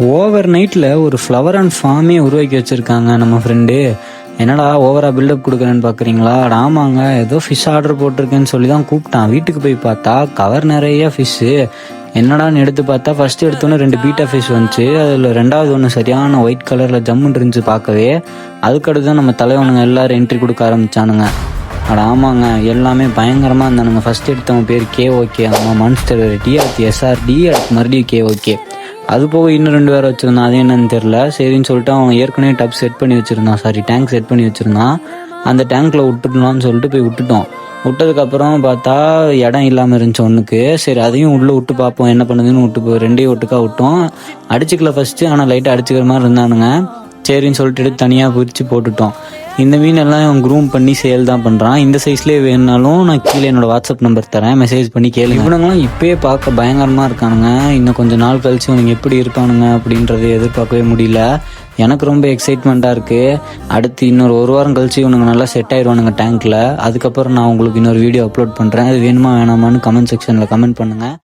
Over நைட்டில் ஒரு flower and ஃபார்மே உருவாக்கி வச்சுருக்காங்க நம்ம ஃப்ரெண்டு. என்னடா ஓவராக பில்டப் கொடுக்குறேன்னு பார்க்குறீங்களா? ஆமாங்க, ஏதோ ஃபிஷ் ஆர்டர் போட்டிருக்கேன்னு சொல்லி தான் கூப்பிட்டான். வீட்டுக்கு போய் பார்த்தா கவர் நிறைய ஃபிஷ்ஷு. என்னடான்னு எடுத்து பார்த்தா ஃபஸ்ட்டு எடுத்தோன்னே 2 பீட்டா ஃபிஷ் வந்துச்சு. அதில் ரெண்டாவது ஒன்று சரியான ஒயிட் கலரில் ஜம்முன்னு இருந்துச்சு பார்க்கவே. அதுக்கடுத்து தான் நம்ம தலைவனுங்க எல்லோரும் என்ட்ரி கொடுக்க ஆரம்பித்தானுங்க. ஆமாங்க, எல்லாமே பயங்கரமாக இருந்தானுங்க. ஃபஸ்ட் எடுத்தவன் பேர் KOK, அவன் மான்ஸ்டர் வெரைட்டி. அடுத்து SRD, அடுத்து மறுபடியும் KOK. அது போக இன்னும் 2 பேர் வச்சுருந்தான். அது என்னன்னு தெரில. சரின்னு சொல்லிட்டு அவன் ஏற்கனவே டப் செட் பண்ணி வச்சுருந்தான், டேங்க் செட் பண்ணி வச்சுருந்தான். அந்த டேங்க்கில் விட்டுடலான்னு சொல்லிட்டு போய் விட்டுட்டோம். விட்டதுக்கப்புறம் பார்த்தா இடம் இல்லாமல் இருந்துச்சு ஒன்றுக்கு. சரி, அதையும் உள்ளே விட்டு பார்ப்போம் என்ன பண்ணுதுன்னு விட்டு 2 ஒட்டுக்கா விட்டோம். அடிச்சுக்கல ஃபஸ்ட்டு, ஆனால் லைட்டாக அடிச்சுக்கிற மாதிரி இருந்தானுங்க. சரின்னு சொல்லிட்டு தனியாக பிரித்து போட்டுட்டோம். இந்த மீன் எல்லாம் அவன் க்ரூம் பண்ணி சேல் தான் பண்ணுறான். இந்த சைஸ்லேயே வேணுனாலும் நான் கீழே என்னோடய வாட்ஸ்அப் நம்பர் தரேன், மெசேஜ் பண்ணி கேளு. இவனுங்களாம் இப்போயே பார்க்க பயங்கரமாக இருக்கானுங்க. இன்னும் கொஞ்சம் நாள் கழிச்சு இவனுங்க எப்படி இருப்பானுங்க அப்படின்றத எதிர்பார்க்கவே முடியல. எனக்கு ரொம்ப எக்ஸைட்மெண்ட்டாக இருக்குது. அடுத்து இன்னொரு 1 வாரம் கழிச்சு இவனுங்க நல்லா செட் ஆயிடுவானுங்க டேங்க்கில். அதுக்கப்புறம் நான் உங்களுக்கு இன்னொரு வீடியோ அப்லோட் பண்ணுறேன். அது வேணுமா வேணாமான்னு கமெண்ட் செக்ஷனில் கமெண்ட் பண்ணுங்கள்.